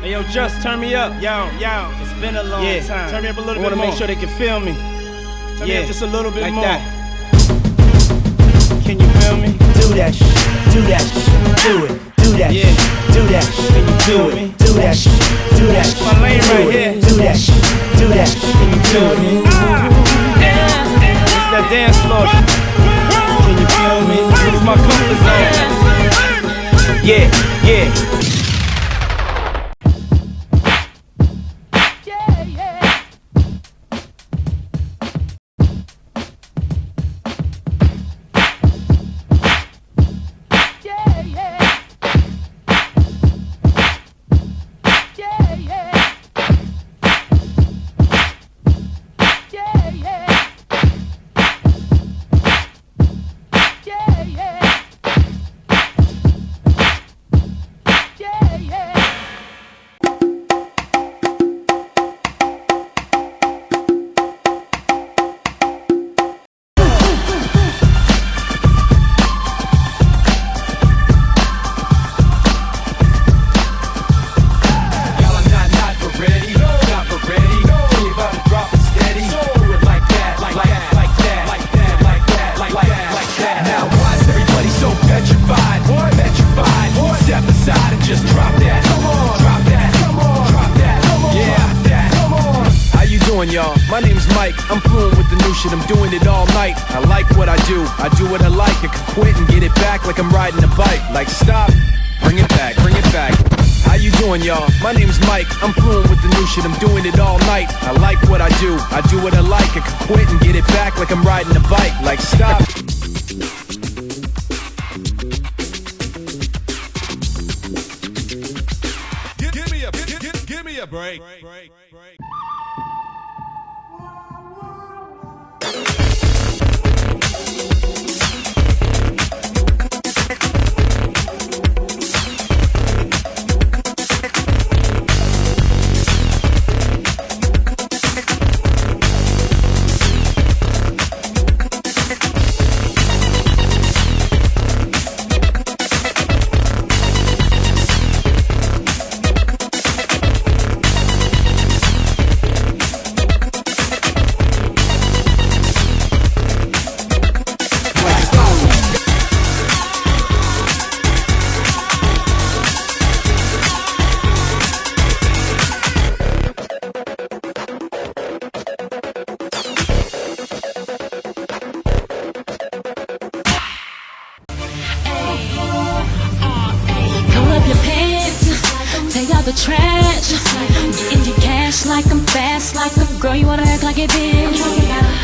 Hey yo, just turn me up. Yo, it's been a long time. Turn me up a little bit more. I wanna make sure they can feel me. Turn me up just a little bit like more. That. Can you feel me? Do that shit, do that shit, do it, do that shit, do that shit. Can you feel me? Do that shit, do that shit. My lane right here. Do that shit, do that shit. Can you feel me? It's that dance floor. Can you feel me? This is my comfort zone. Yeah. Y'all, my name's Mike, I'm fluent with the new shit, I'm doing it all night. I like what I do what I like. I can quit and get it back like I'm riding a bike. Like stop, bring it back, bring it back. How you doing y'all? My name's Mike, I'm fluent with the new shit, I'm doing it all night. I like what I do what I like. I can quit and get it back like I'm riding a bike. Like stop. Give me a break. Take out the trash, getting your cash like I'm fast, like a girl, you wanna act like it, bitch.